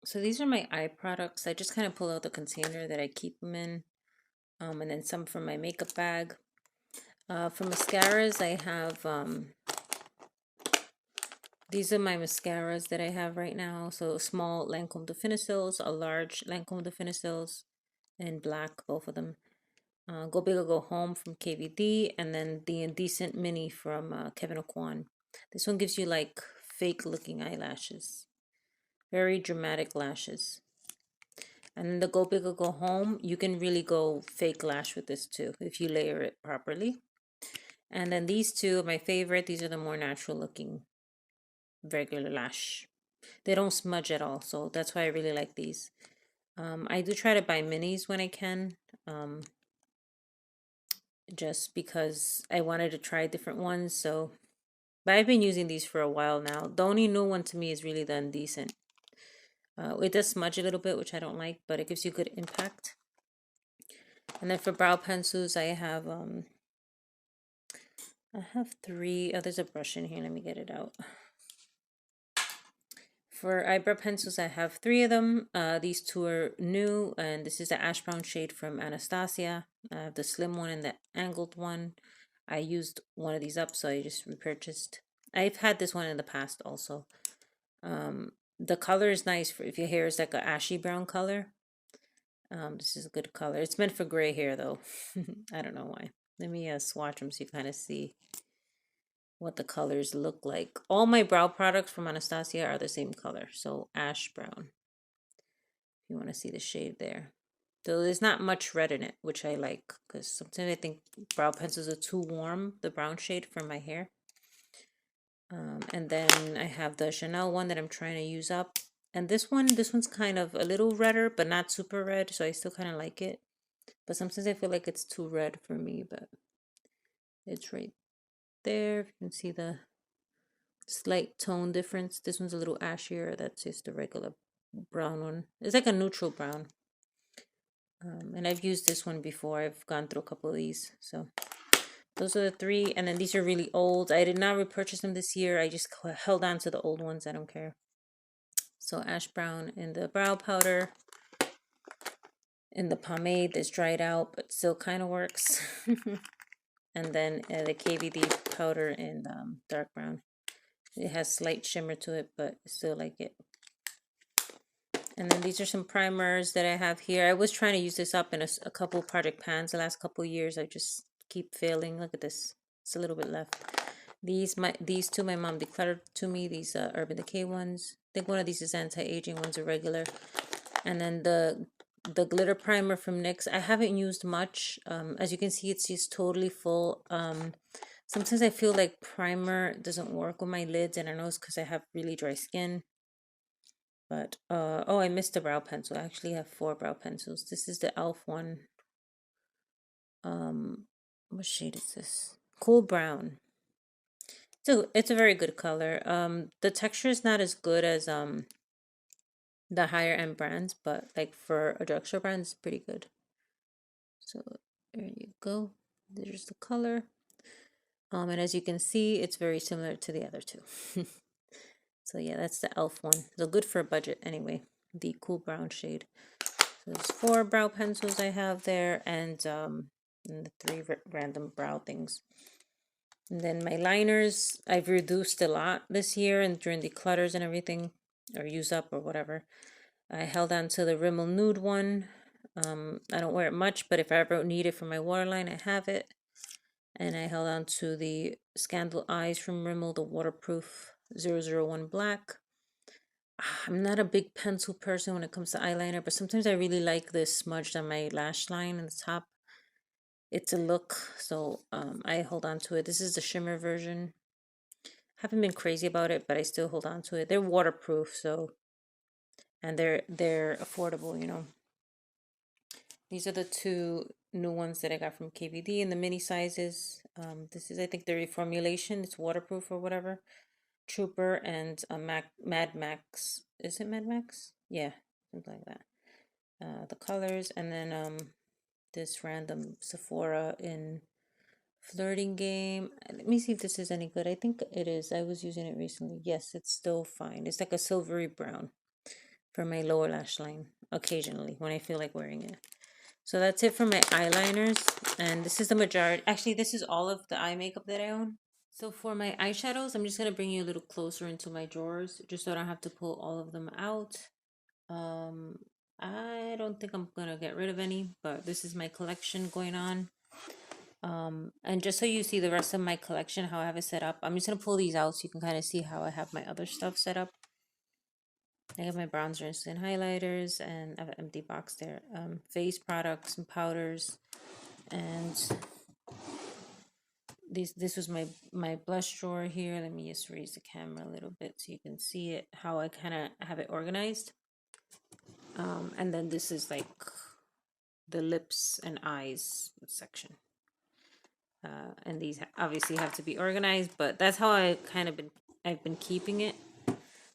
So these are my eye products. I just kind of pull out the container that I keep them in, and then some from my makeup bag. For mascaras, I have these are my mascaras that I have right now. So a small Lancome de Finicils, a large Lancome de Finicils, in black, both of them. Go Big or Go Home from KVD, and then the Indecent Mini from Kevin Aucoin. This one gives you like fake looking eyelashes, very dramatic lashes. And then the Go Big or Go Home, you can really go fake lash with this too if you layer it properly. And then these two are my favorite. These are the more natural looking regular lash. They don't smudge at all, so that's why I really like these. I do try to buy minis when I can, just because I wanted to try different ones. So, but I've been using these for a while now. The only new one to me is really the Indecent. It does smudge a little bit, which I don't like, but it gives you good impact. And then for brow pencils, I have three. Oh, there's a brush in here. Let me get it out. For eyebrow pencils, I have three of them. These two are new, and this is the ash brown shade from Anastasia. I have the slim one and the angled one. I used one of these up, so I just repurchased. I've had this one in the past also. The color is nice for if your hair is like a ashy brown color. This is a good color. It's meant for gray hair though. I don't know why. Let me swatch them so you kind of see what the colors look like. All my brow products from Anastasia are the same color, so ash brown. If you want to see the shade there. So there's not much red in it, which I like, because sometimes I think brow pencils are too warm, the brown shade for my hair. And then I have the Chanel one that I'm trying to use up. And this one's kind of a little redder, but not super red, so I still kind of like it. But sometimes I feel like it's too red for me, but it's right there. If you can see the slight tone difference. This one's a little ashier. That's just the regular brown one. It's like a neutral brown. And I've used this one before. I've gone through a couple of these. So those are the three. And then these are really old. I did not repurchase them this year. I just held on to the old ones. I don't care. So ash brown in the brow powder. In the pomade that's dried out, but still kind of works. And then the KVD powder in dark brown. It has slight shimmer to it, but I still like it. And then these are some primers that I have here. I was trying to use this up in a couple project pans the last couple years. I just keep failing. Look at this. It's a little bit left. These two my mom decluttered to me. These Urban Decay ones. I think one of these is anti-aging, one's are regular. And then the glitter primer from NYX. I haven't used much. As you can see, it's just totally full. Sometimes I feel like primer doesn't work with my lids, and I know it's because I have really dry skin. But oh, I missed the brow pencil. I actually have 4 brow pencils. This is the e.l.f. one. What shade is this? Cool brown. So it's a very good color. The texture is not as good as the higher end brands, but like for a drugstore brand, it's pretty good. So there you go. There's the color. And as you can see, it's very similar to the other two. So yeah, that's the e.l.f. one. So good for a budget anyway. The cool brown shade. So there's 4 brow pencils I have there, and the 3 random brow things. And then my liners, I've reduced a lot this year and during the clutters and everything, or use up or whatever. I held on to the Rimmel Nude one. I don't wear it much, but if I ever need it for my waterline, I have it. And I held on to the Scandal Eyes from Rimmel, the waterproof 001 black. I'm not a big pencil person when it comes to eyeliner, but sometimes I really like this smudged on my lash line in the top. It's a look, so I hold on to it. This is the shimmer version. Haven't been crazy about it, but I still hold on to it. They're waterproof, so, and they're affordable, you know. These are the 2 new ones that I got from KVD in the mini sizes. This is, I think, the reformulation. It's waterproof or whatever. Trooper and a Mad Max. Is it Mad Max? Yeah, something like that. The colors, and then this random Sephora in Flirting Game. Let me see if this is any good. I think it is. I was using it recently. Yes, it's still fine. It's like a silvery brown for my lower lash line occasionally when I feel like wearing it. So that's it for my eyeliners. And this is the majority. Actually, this is all of the eye makeup that I own. So for my eyeshadows, I'm just going to bring you a little closer into my drawers just so I don't have to pull all of them out. Um, I don't think I'm going to get rid of any, but this is my collection going on. And just so you see the rest of my collection, how I have it set up, I'm just going to pull these out so you can kind of see how I have my other stuff set up. I have my bronzers and highlighters, and I have an empty box there. Face products and powders, and this was my blush drawer here. Let me just raise the camera a little bit so you can see it, how I kind of have it organized. And then this is like the lips and eyes section. And these obviously have to be organized, but that's how I've been keeping it.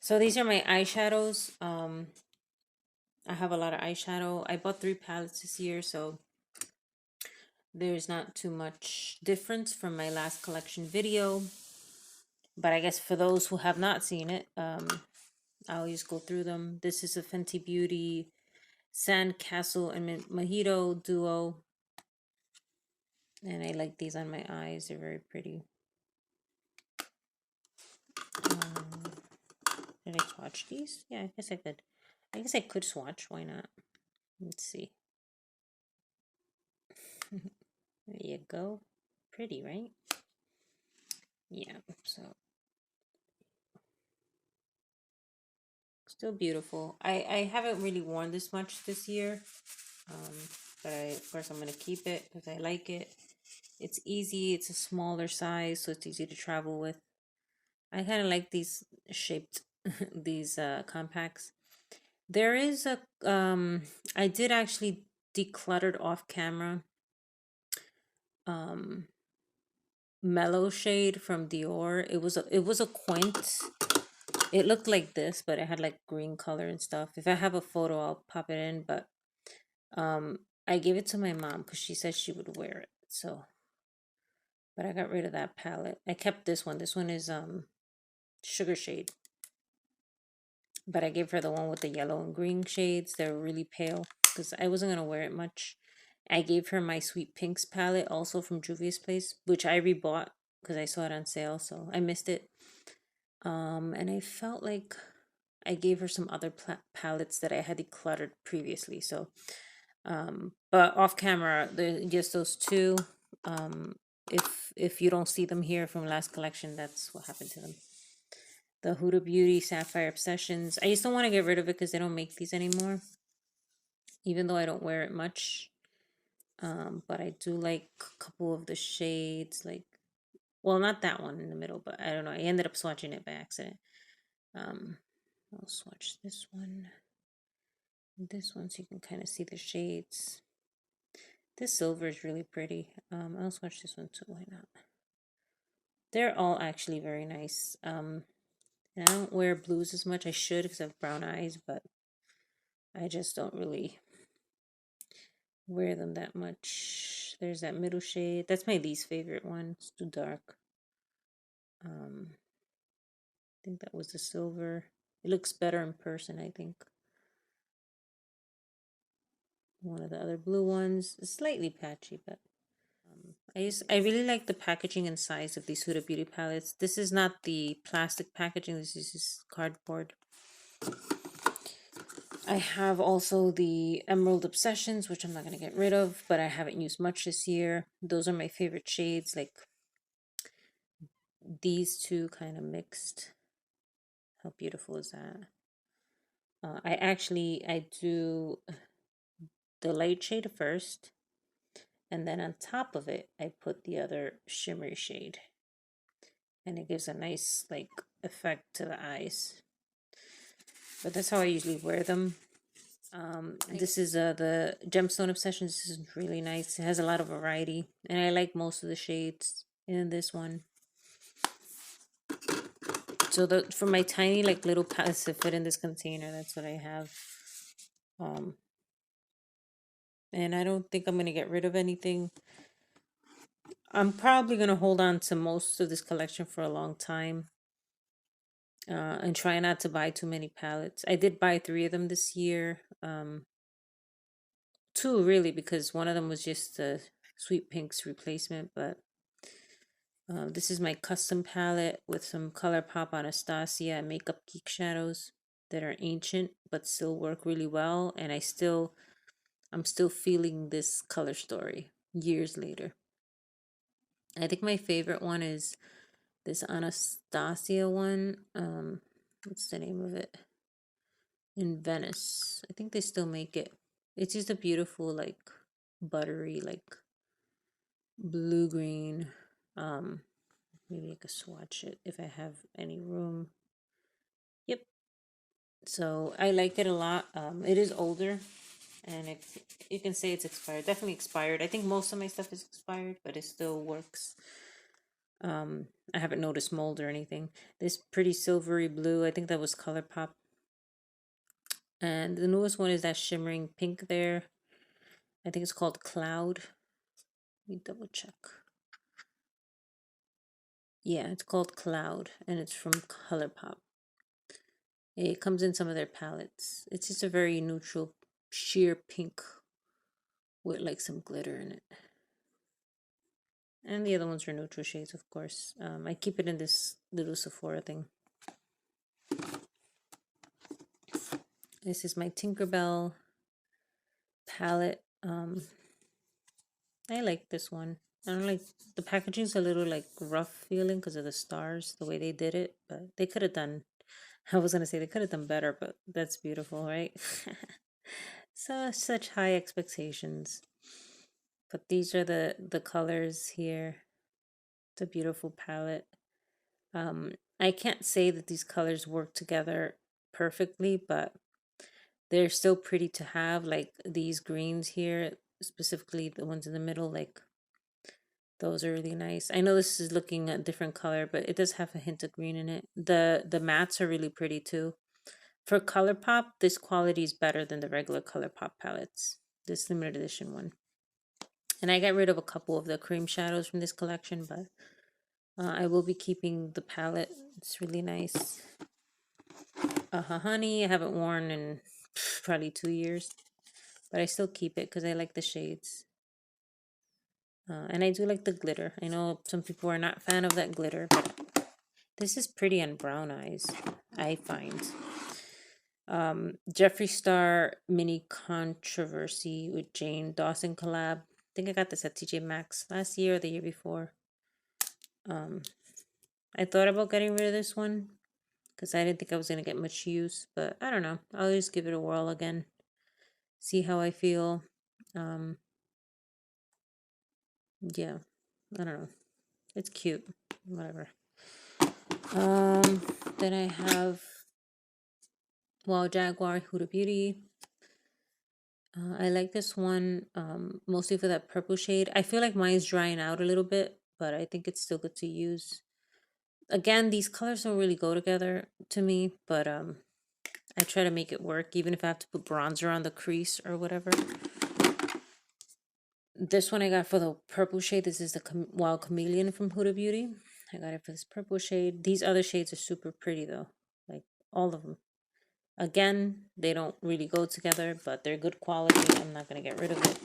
So these are my eyeshadows. I have a lot of eyeshadow. I bought 3 palettes this year, so there's not too much difference from my last collection video. But I guess for those who have not seen it, I'll just go through them. This is a Fenty Beauty Sandcastle and Mojito duo. And I like these on my eyes. They're very pretty. Did I swatch these? Yeah, I guess I could. I guess I could swatch. Why not? Let's see. There you go. Pretty, right? Yeah, so still beautiful. I haven't really worn this much this year. But of course I'm going to keep it because I like it. It's easy. It's a smaller size, so it's easy to travel with. I kind of like these shaped, these compacts. There is a, I did actually decluttered off camera, mellow shade from Dior. It was a quaint. It looked like this, but it had like green color and stuff. If I have a photo, I'll pop it in. But I gave it to my mom because she said she would wear it. So, but I got rid of that palette. I kept this one. This one is Sugar Shade. But I gave her the one with the yellow and green shades. They're really pale because I wasn't gonna wear it much. I gave her my Sweet Pinks palette, also from Juvia's Place, which I rebought because I saw it on sale, so I missed it. And I felt like I gave her some other palettes that I had decluttered previously. So, but off camera, just those two. If you don't see them here from last collection, that's what happened to them. The Huda Beauty Sapphire Obsessions. I just don't want to get rid of it because they don't make these anymore. Even though I don't wear it much. But I do like a couple of the shades, like, well, not that one in the middle, but I don't know. I ended up swatching it by accident. I'll swatch this one. This one so you can kind of see the shades. This silver is really pretty. I'll swatch this one too. Why not? They're all actually very nice. And I don't wear blues as much. I should because I have brown eyes, but I just don't really wear them that much. There's that middle shade. That's my least favorite one. It's too dark. I think that was the silver. It looks better in person, I think. One of the other blue ones is slightly patchy, but I really like the packaging and size of these Huda Beauty palettes. This is not the plastic packaging. This is just cardboard. I have also the Emerald Obsessions, which I'm not going to get rid of, but I haven't used much this year. Those are my favorite shades, like these two kind of mixed. How beautiful is that? I do the light shade first, and then on top of it, I put the other shimmery shade. And it gives a nice, like, effect to the eyes. But that's how I usually wear them. This is the Gemstone Obsessions. This is really nice. It has a lot of variety. And I like most of the shades in this one. So for my tiny, like, little palettes to fit in this container, that's what I have. And I don't think I'm going to get rid of anything. I'm probably going to hold on to most of this collection for a long time. and try not to buy too many palettes. I did buy 3 of them this year. 2 really, because one of them was just a Sweet Pink's replacement, but this is my custom palette with some ColourPop Anastasia and Makeup Geek shadows that are ancient but still work really well, and I'm still feeling this color story years later. I think my favorite one is this Anastasia one. What's the name of it? In Venice. I think they still make it. It's just a beautiful, like, buttery, like, blue green. Maybe I could swatch it if I have any room. Yep. So I like it a lot. It is older, and you can say it's expired. Definitely expired. I think most of my stuff is expired, but it still works. I haven't noticed mold or anything. This pretty silvery blue, I think that was ColourPop. And the newest one is that shimmering pink there. I think it's called Cloud. Let me double check. Yeah, it's called Cloud, and it's from ColourPop. It comes in some of their palettes. It's just a very neutral, sheer pink with like some glitter in it. And the other ones are neutral shades, of course. I keep it in this little Sephora thing. This is my Tinkerbell palette. I like this one. I don't like the packaging's a little like rough feeling because of the stars, the way they did it, but they could have done. I was gonna say they could have done better, but that's beautiful, right? So such high expectations. But these are the colors here. It's a beautiful palette. I can't say that these colors work together perfectly, but they're still pretty to have. Like these greens here, specifically the ones in the middle, like those are really nice. I know this is looking a different color, but it does have a hint of green in it. The mattes are really pretty too. For ColourPop, this quality is better than the regular ColourPop palettes. This limited edition one. And I got rid of a couple of the cream shadows from this collection, but I will be keeping the palette. It's really nice. Honey, I haven't worn in probably 2 years, but I still keep it because I like the shades. And I do like the glitter. I know some people are not fan of that glitter, but this is pretty on brown eyes, I find. Jeffree Star Mini Controversy with Jane Dawson collab. I think I got this at TJ Maxx last year or the year before. I thought about getting rid of this one because I didn't think I was going to get much use, but I don't know. I'll just give it a whirl again. See how I feel. Yeah, I don't know. It's cute. Whatever. Then I have Wild Jaguar Huda Beauty. I like this one mostly for that purple shade. I feel like mine's drying out a little bit, but I think it's still good to use. Again, these colors don't really go together to me, but I try to make it work, even if I have to put bronzer on the crease or whatever. This one I got for the purple shade. This is the Wild Chameleon from Huda Beauty. I got it for this purple shade. These other shades are super pretty though, like all of them. Again, they don't really go together, but they're good quality. I'm not going to get rid of it.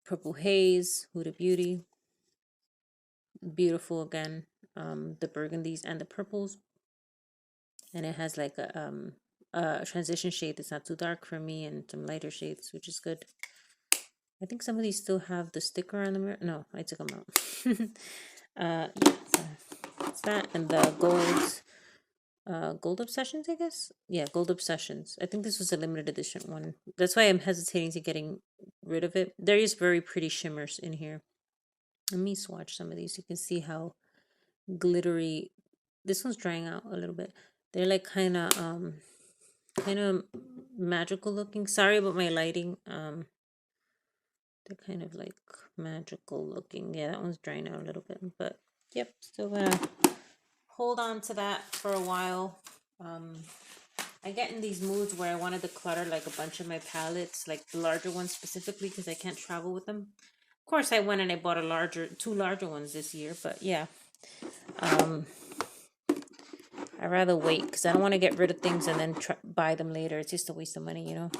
Purple Haze, Huda Beauty. Beautiful again. The burgundies and the purples. And it has like a transition shade that's not too dark for me and some lighter shades, which is good. I think some of these still have the sticker on them. No, I took them out. Yeah, so that's that. And the Gold Obsessions, I guess. Yeah, Gold Obsessions. I think this was a limited edition one. That's why I'm hesitating to getting rid of it. There is very pretty shimmers in here. Let me swatch some of these. You can see how glittery. This one's drying out a little bit. They're like kind of magical looking. Sorry about my lighting. They're kind of like magical looking. Yeah, that one's drying out a little bit, but yep, still gonna hold on to that for a while. I get in these moods where I want to declutter like a bunch of my palettes, like the larger ones specifically, because I can't travel with them. Of course, I went and I bought two larger ones this year, but yeah. I'd rather wait because I don't want to get rid of things and then buy them later. It's just a waste of money, you know.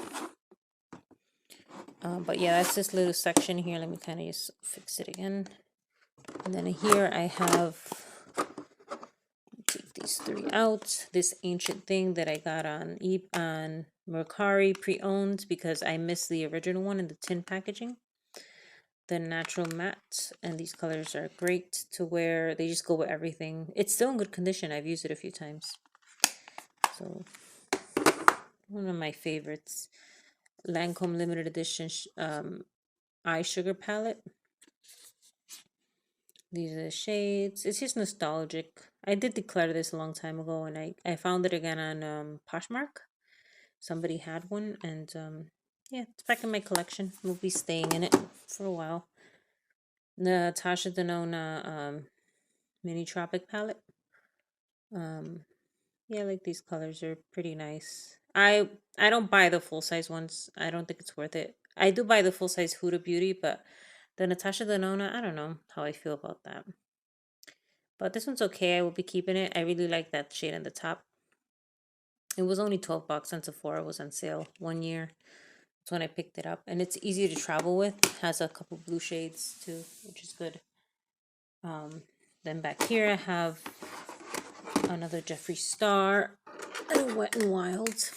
But yeah, that's this little section here. Let me kind of just fix it again. And then here I have, take these three out. This ancient thing that I got on Mercari pre-owned because I missed the original one in the tin packaging. The natural matte, and these colors are great to wear. They just go with everything. It's still in good condition. I've used it a few times. So one of my favorites, Lancome limited edition eye sugar palette. These are the shades. It's just nostalgic. I did declutter this a long time ago, and I found it again on Poshmark. Somebody had one, and yeah, it's back in my collection. We'll be staying in it for a while. The Tasha Denona mini tropic palette. Yeah, I like these colors. They're pretty nice. I don't buy the full size ones. I don't think it's worth it. I do buy the full size Huda Beauty, but the Natasha Denona, I don't know how I feel about that. But this one's okay. I will be keeping it. I really like that shade on the top. It was only 12 bucks on Sephora. It was on sale 1 year. That's when I picked it up. And it's easy to travel with. It has a couple blue shades too, which is good. Then back here I have another Jeffree Star and a Wet n Wild.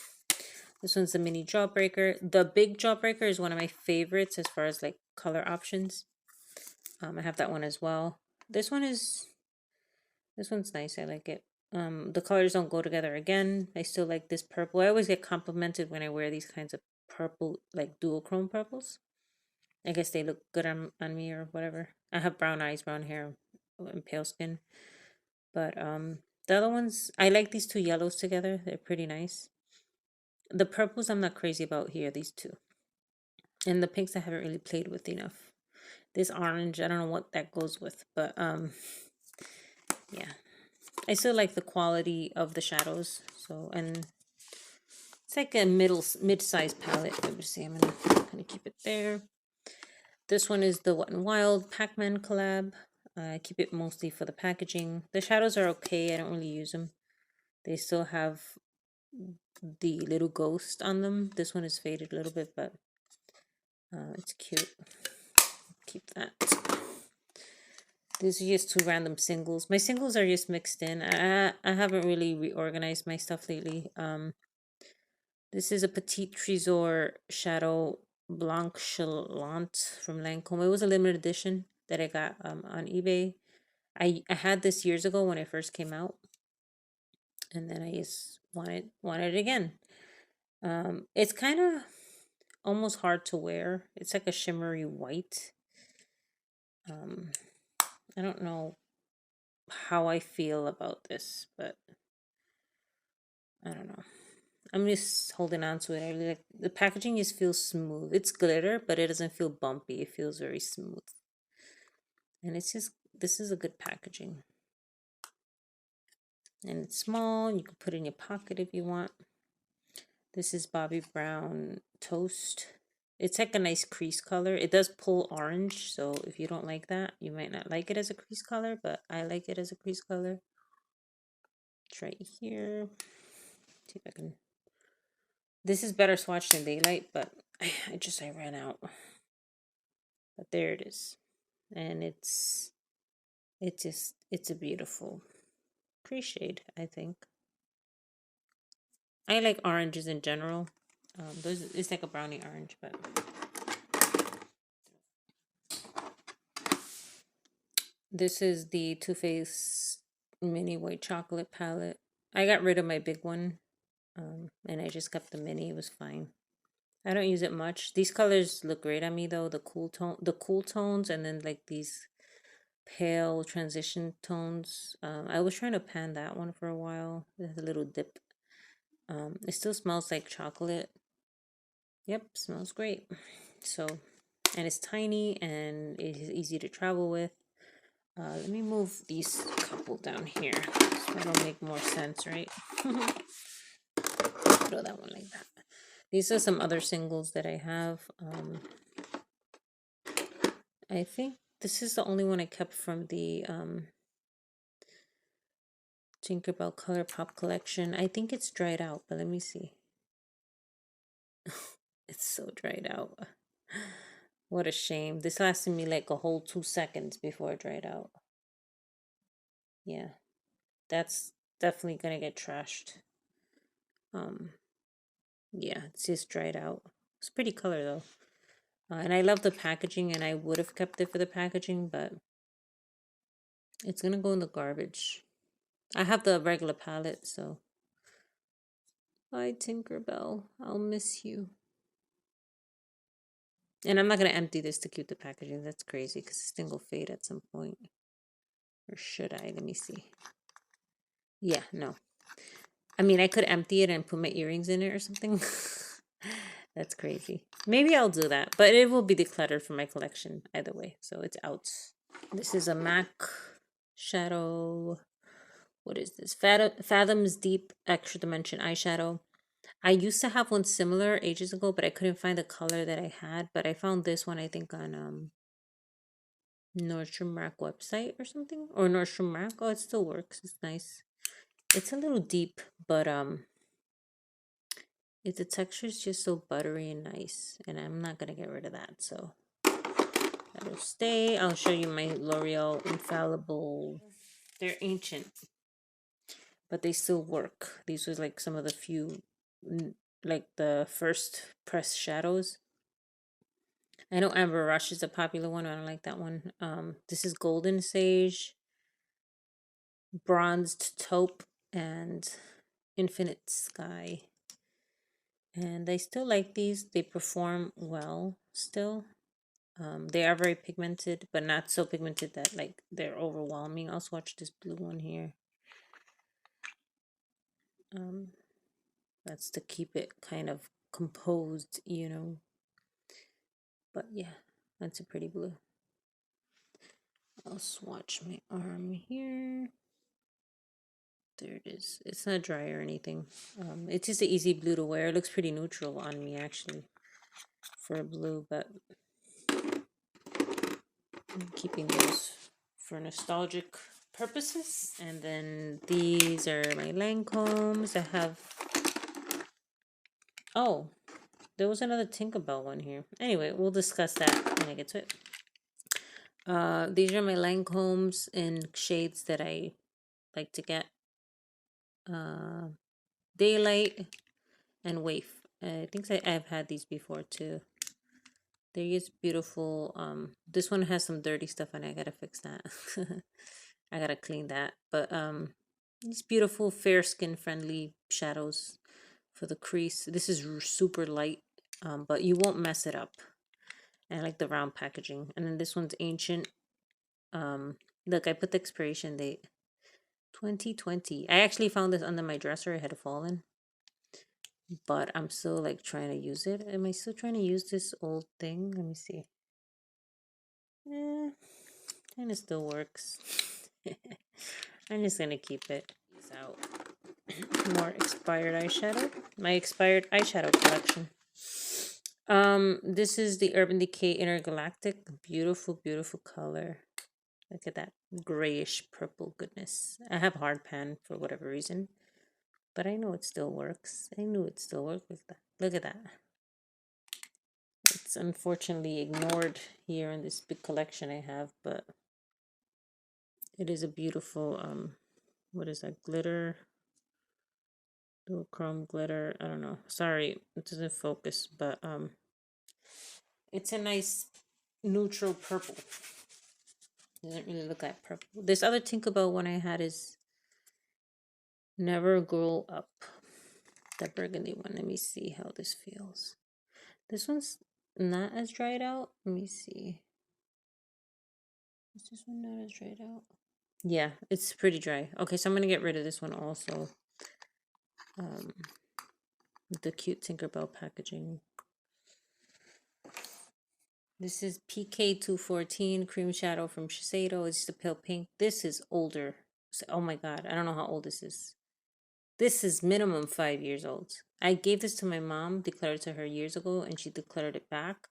This one's the mini jawbreaker. The big jawbreaker is one of my favorites as far as like color options. I have that one as well. This one's nice. I like it. The colors don't go together again. I still like this purple. I always get complimented when I wear these kinds of purple, like dual chrome purples. I guess they look good on me or whatever. I have brown eyes, brown hair, and pale skin. But the other ones, I like these two yellows together. They're pretty nice. The purples I'm not crazy about here, these two. And the pinks I haven't really played with enough. This orange, I don't know what that goes with, but yeah. I still like the quality of the shadows. So, and it's like a mid-sized palette. Let me see, I'm gonna kind of keep it there. This one is the Wet n Wild Pac-Man collab. I keep it mostly for the packaging. The shadows are okay. I don't really use them. They still have the little ghost on them. This one is faded a little bit, but it's cute. Keep that. These are just two random singles. My singles are just mixed in. I haven't really reorganized my stuff lately. This is a Petite Trésor Shadow Blanc Chalant from Lancome. It was a limited edition that I got on eBay. I had this years ago when it first came out, and then I just wanted it again. It's kind of almost hard to wear. It's like a shimmery white. I don't know how I feel about this, but I don't know. I'm just holding on to it. I really like the packaging. Just feels smooth. It's glitter, but it doesn't feel bumpy. It feels very smooth, and it's just, this is a good packaging. And it's small. You can put it in your pocket if you want. This is Bobbi Brown Toast. It's like a nice crease color. It does pull orange, so if you don't like that, you might not like it as a crease color, but I like it as a crease color. It's right here. See if I can. This is better swatch than Daylight, but I ran out. But there it is. And it's a beautiful crease shade, I think. I like oranges in general. It's like a brownie orange, but this is the Too Faced mini white chocolate palette. I got rid of my big one, and I just kept the mini. It was fine. I don't use it much. These colors look great on me though. The cool tones, and then like these pale transition tones. I was trying to pan that one for a while. It has a little dip. It still smells like chocolate. Yep, smells great. So, and it's tiny and it is easy to travel with. Let me move these couple down here. So that'll make more sense, right? Throw that one like that. These are some other singles that I have. I think this is the only one I kept from the Tinkerbell Color Pop Collection. I think it's dried out, but let me see. It's so dried out. What a shame. This lasted me like a whole 2 seconds before it dried out. Yeah, that's definitely gonna get trashed. Yeah, it's just dried out. It's a pretty color though. And I love the packaging, and I would have kept it for the packaging, but it's gonna go in the garbage. I have the regular palette, so. Bye, Tinkerbell. I'll miss you. And I'm not gonna empty this to keep the packaging. That's crazy, because this thing will fade at some point. Or should I? Let me see. Yeah, no. I mean, I could empty it and put my earrings in it or something. That's crazy. Maybe I'll do that, but it will be decluttered for my collection either way, so it's out. This is a MAC shadow. What is this? Fathoms Deep Extra Dimension eyeshadow. I used to have one similar ages ago, but I couldn't find the color that I had. But I found this one, I think, on Nordstrom Rack website or something, or Nordstrom Rack. Oh, it still works. It's nice. It's a little deep, but the texture is just so buttery and nice, and I'm not gonna get rid of that, so that'll stay. I'll show you my L'Oreal Infallible. They're ancient, but they still work. These was like some of the few, like the first press shadows. I know Amber Rush is a popular one. I don't like that one. This is Golden Sage, Bronzed Taupe, and Infinite Sky. And I still like these. They perform well still. They are very pigmented, but not so pigmented that like they're overwhelming. I'll swatch this blue one here. That's to keep it kind of composed, you know. But yeah, that's a pretty blue. I'll swatch my arm here. There it is. It's not dry or anything. It's just an easy blue to wear. It looks pretty neutral on me actually for a blue, but I'm keeping those for nostalgic purposes. And then these are my Lancomes. I have, oh, there was another Tinkerbell one here. Anyway, we'll discuss that when I get to it. These are my Lancomes in shades that I like to get. Daylight and Waif. I think I've had these before too. They're just beautiful. This one has some dirty stuff on it. I gotta fix that. I gotta clean that. But these beautiful fair skin friendly shadows for the crease. This is super light, but you won't mess it up. And I like the round packaging. And then this one's ancient. Look, I put the expiration date. 2020. I actually found this under my dresser. It had fallen. But I'm still like trying to use it. Am I still trying to use this old thing? Let me see. Kind of still works. I'm just gonna keep it out. More expired eyeshadow. My expired eyeshadow collection. This is the Urban Decay Intergalactic. Beautiful, beautiful color. Look at that grayish purple goodness. I have hard pan for whatever reason, but I know it still works. I knew it still worked. Look at that. Look at that. It's unfortunately ignored here in this big collection I have, but it is a beautiful, what is that, glitter? Little chrome glitter. I don't know. Sorry, it doesn't focus, but it's a nice neutral purple. Doesn't really look like purple. This other Tinkerbell one I had is Never Grow Up. The burgundy one. Let me see how this feels. This one's not as dried out. Let me see. Is this one not as dried out? Yeah, it's pretty dry. Okay, so I'm gonna get rid of this one also. The cute Tinkerbell packaging. This is PK214 Cream Shadow from Shiseido. It's the pale pink. This is older. Oh my god, I don't know how old this is. This is minimum 5 years old. I gave this to my mom, declared it to her years ago, and she declared it back.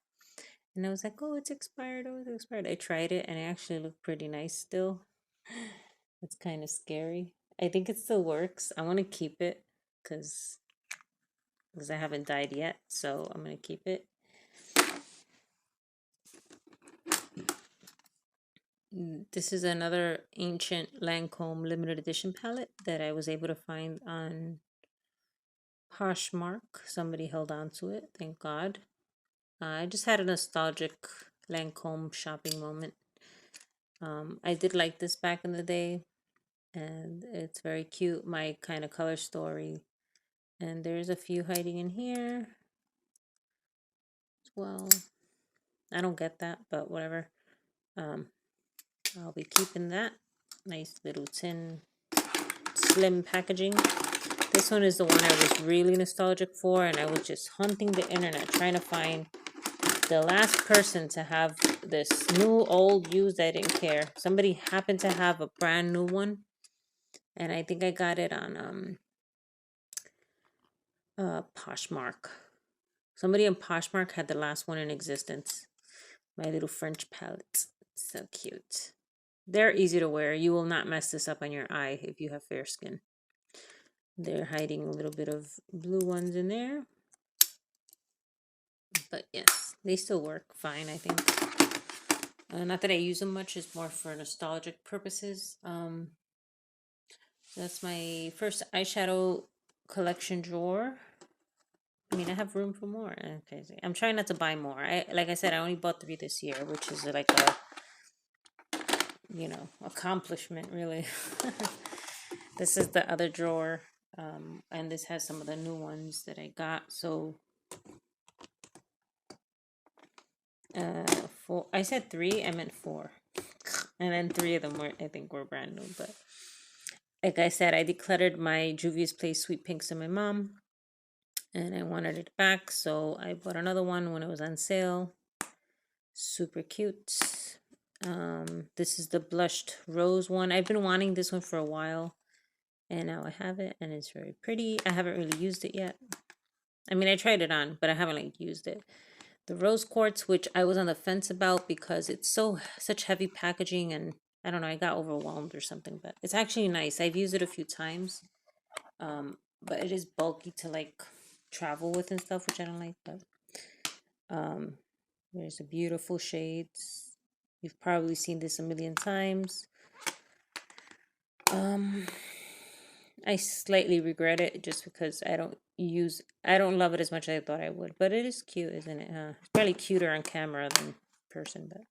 And I was like, oh, it's expired. Oh, it's expired. I tried it, and it actually looked pretty nice still. It's kind of scary. I think it still works. I want to keep it because I haven't dyed yet, so I'm gonna keep it. This is another ancient Lancome limited edition palette that I was able to find on Poshmark. Somebody held on to it, thank God. I just had a nostalgic Lancome shopping moment. I did like this back in the day, and it's very cute, my kind of color story. And there's a few hiding in here as well. I don't get that, but whatever. I'll be keeping that. Nice little tin, slim packaging. This one is the one I was really nostalgic for, and I was just hunting the internet trying to find the last person to have this new, old, used. I didn't care. Somebody happened to have a brand new one, and I think I got it on Poshmark. Somebody in Poshmark had the last one in existence. My little French palette. So cute. They're easy to wear. You will not mess this up on your eye if you have fair skin. They're hiding a little bit of blue ones in there. But yes, they still work fine, I think. Not that I use them much, it's more for nostalgic purposes. That's my first eyeshadow collection drawer. I mean, I have room for more. Okay, I'm trying not to buy more. Like I said, I only bought 3 this year, which is like a, you know, accomplishment, really. This is the other drawer, and this has some of the new ones that I got. So, I said 3, I meant 4, and then 3 of them were, I think, were brand new. But like I said, I decluttered my Juvia's Place Sweet Pinks to my mom, and I wanted it back, so I bought another one when it was on sale. Super cute. This is the blushed rose one. I've been wanting this one for a while, and now I have it, and it's very pretty. I haven't really used it yet. I mean, I tried it on, but I haven't like used it. The rose quartz, which I was on the fence about because it's such heavy packaging, and I don't know, I got overwhelmed or something, but it's actually nice. I've used it a few times, but it is bulky to like travel with and stuff, which I don't like. But there's the beautiful shades. You've probably seen this a million times. I slightly regret it just because I don't love it as much as I thought I would, but it is cute, isn't it? It's probably cuter on camera than person, but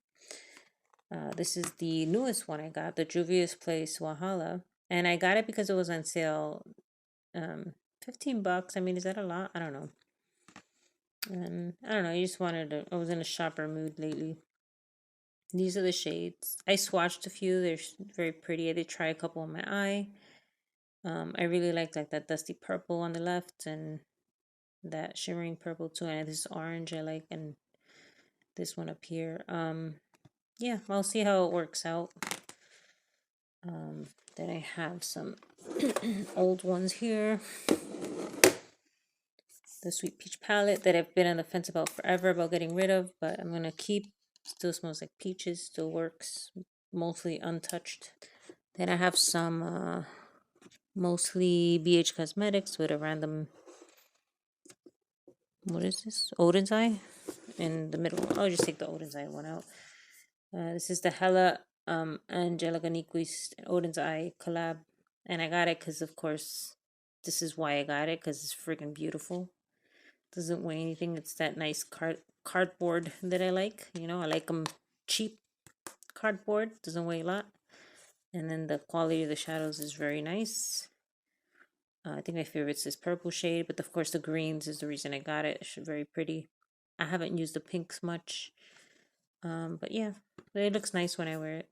this is the newest one I got, the Juvia's Place Wahala, and I got it because it was on sale. $15. I mean, is that a lot? I don't know. And I don't know. I was in a shopper mood lately. These are the shades. I swatched a few. They're very pretty. I did try a couple on my eye. I really like that dusty purple on the left and that shimmering purple too. And this orange I like, and this one up here. Yeah, I'll see how it works out. Then I have some old ones here. The Sweet Peach palette that I've been on the fence about forever about getting rid of, but I'm gonna keep. Still smells like peaches, still works, mostly untouched. Then I have some mostly BH Cosmetics with a random, what is this? Odin's Eye in the middle. I'll just take the Odin's Eye one out. This is the Hella Angelica Nyquist Odin's Eye collab, and I got it because, of course, this is why I got it, because it's freaking beautiful. Doesn't weigh anything. It's that nice cardboard that I like. You know, I like them cheap cardboard. Doesn't weigh a lot. And then the quality of the shadows is very nice. I think my favorite is this purple shade, but of course the greens is the reason I got it. It's very pretty. I haven't used the pinks much. But yeah, it looks nice when I wear it.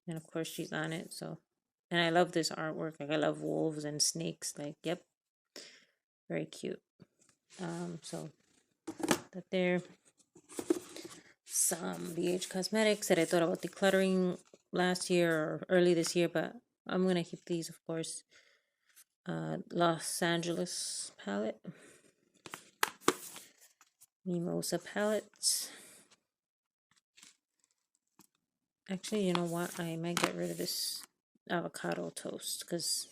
And of course she's on it, so. And I love this artwork. Like, I love wolves and snakes. Like, yep. Very cute. So that there. Some BH Cosmetics that I thought about decluttering last year or early this year, but I'm gonna keep these, of course. Los Angeles palette, Mimosa palette. Actually, you know what? I might get rid of this avocado toast because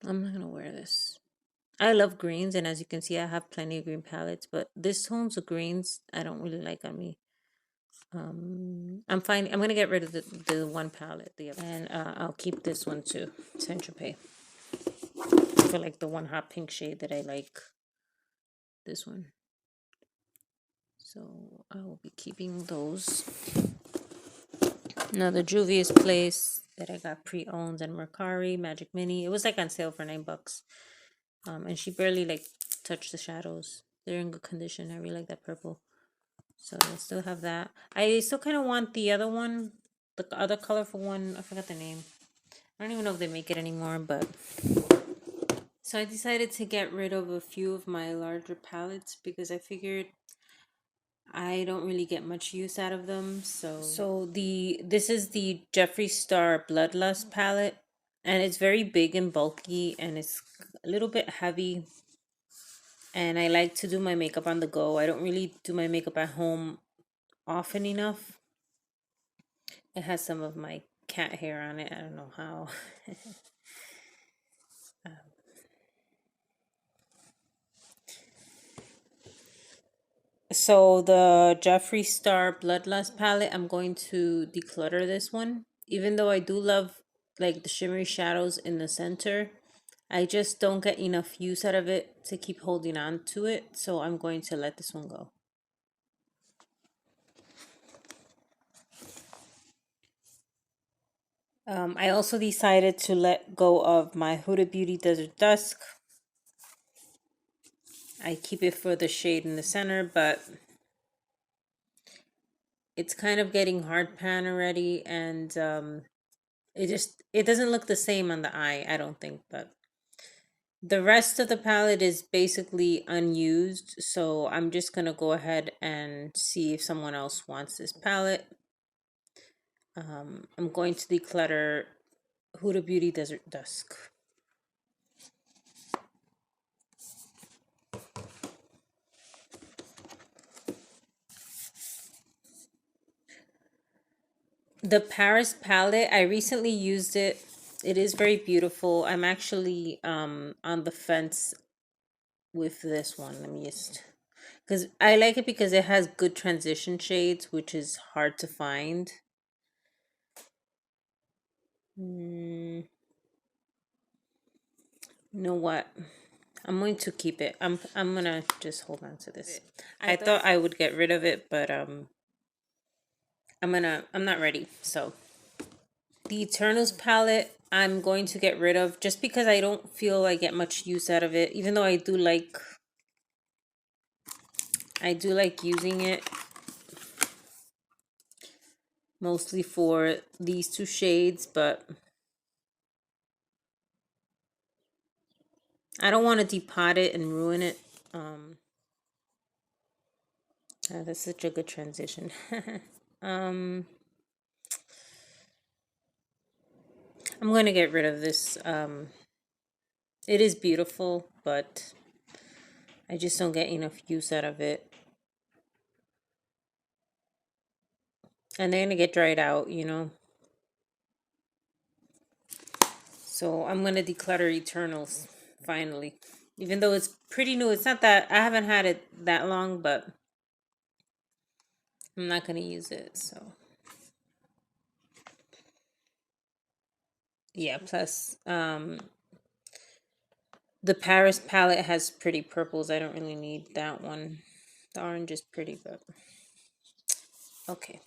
I'm not gonna wear this. I love greens, and as you can see, I have plenty of green palettes, but this tones of greens I don't really like on me. I'm fine. I'm gonna get rid of the one palette, and I'll keep this one too, Saint Tropez. For like the one hot pink shade that I like, this one. So I will be keeping those. Now the Juvia's Place that I got pre-owned and Mercari Magic Mini. It was like on sale for $9. And she barely like touched the shadows. They're in good condition. I really like that purple. So I still have that. I still kind of want the other one, the other colorful one. I forgot the name. I don't even know if they make it anymore, but so I decided to get rid of a few of my larger palettes because I figured I don't really get much use out of them. So this is the Jeffree Star Bloodlust palette, and it's very big and bulky, and it's a little bit heavy. And I like to do my makeup on the go. I don't really do my makeup at home often enough. It has some of my cat hair on it. I don't know how. So the Jeffree Star Bloodlust palette, I'm going to declutter this one. Even though I do love like the shimmery shadows in the center, I just don't get enough use out of it to keep holding on to it. So I'm going to let this one go. I also decided to let go of my Huda Beauty Desert Dusk. I keep it for the shade in the center, but it's kind of getting hard pan already, and it doesn't look the same on the eye, I don't think, but the rest of the palette is basically unused, so I'm just gonna go ahead and see if someone else wants this palette. I'm going to declutter Huda Beauty Desert Dusk. The Paris palette, I recently used it. It is very beautiful. I'm actually on the fence with this one. Let me just, because I like it because it has good transition shades, which is hard to find. You know what? I'm going to keep it. I'm gonna just hold on to this. I thought I would get rid of it, but I'm not ready. So the Eternals palette I'm going to get rid of just because I don't feel I get much use out of it, even though I do like using it mostly for these two shades, but I don't want to depot it and ruin it. That's such a good transition. I'm going to get rid of this. It is beautiful, but I just don't get enough use out of it. And they're going to get dried out, you know. So I'm going to declutter Eternals, finally. Even though it's pretty new. It's not that, I haven't had it that long, but I'm not going to use it, so. Yeah, plus, the Paris palette has pretty purples. I don't really need that one. The orange is pretty, but okay.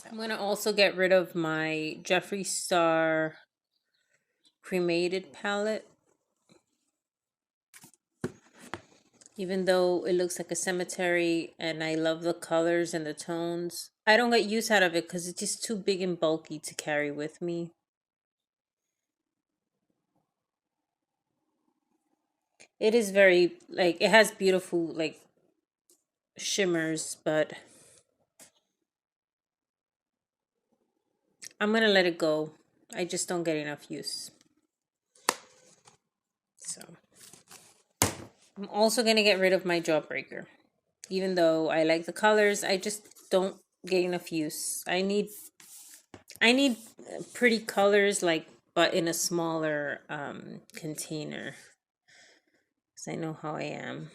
I'm going to also get rid of my Jeffree Star Cremated palette. Even though it looks like a cemetery and I love the colors and the tones, I don't get use out of it because it's just too big and bulky to carry with me. It is very, like, it has beautiful, like, shimmers, but I'm going to let it go. I just don't get enough use. So I'm also going to get rid of my Jawbreaker. Even though I like the colors, I just don't get enough use. I need pretty colors, like but in a smaller container, because I know how I am.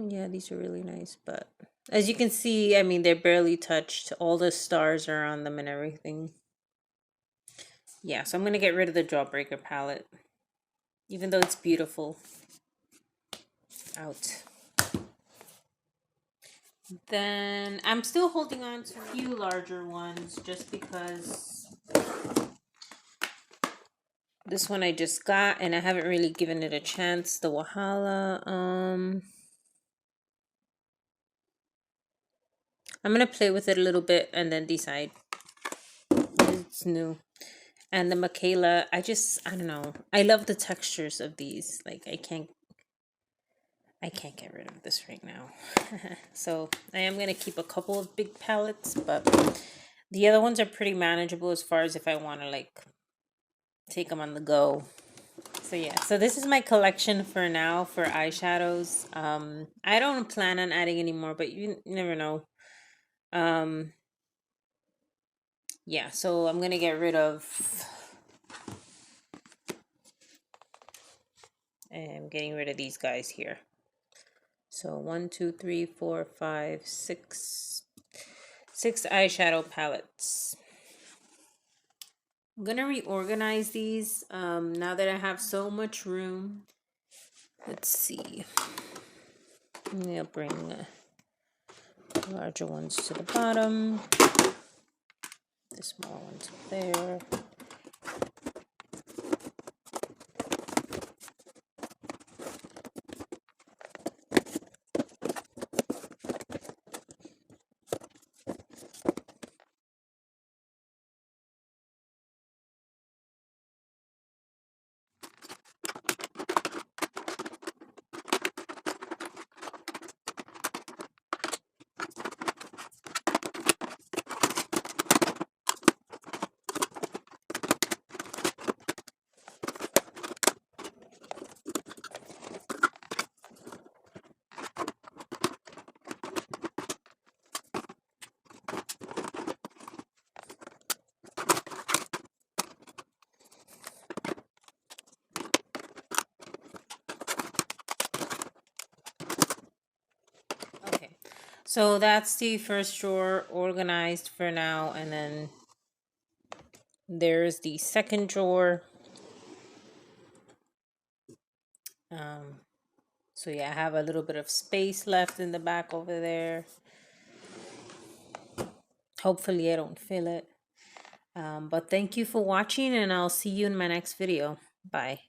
Yeah, these are really nice, but as you can see, I mean, they're barely touched. All the stars are on them and everything. Yeah, so I'm gonna get rid of the Jawbreaker palette, even though it's beautiful. Out. Then I'm still holding on to a few larger ones just because this one I just got and I haven't really given it a chance. The Wahala. I'm gonna play with it a little bit and then decide. It's new. And the Michaela, I don't know. I love the textures of these. Like I can't get rid of this right now. So I am gonna keep a couple of big palettes, but the other ones are pretty manageable as far as if I want to like take them on the go. So yeah, so this is my collection for now for eyeshadows. I don't plan on adding any more, but you never know. Yeah, so I'm gonna get rid of, I'm getting rid of these guys here. So 1, 2, 3, 4, 5, 6 eyeshadow palettes. I'm gonna reorganize these now that I have so much room. Let's see. I'm gonna bring the larger ones to the bottom, the small ones up there. Okay, so that's the first drawer organized for now, and then there's the second drawer. So yeah, I have a little bit of space left in the back over there. Hopefully I don't fill it. But thank you for watching, and I'll see you in my next video. Bye.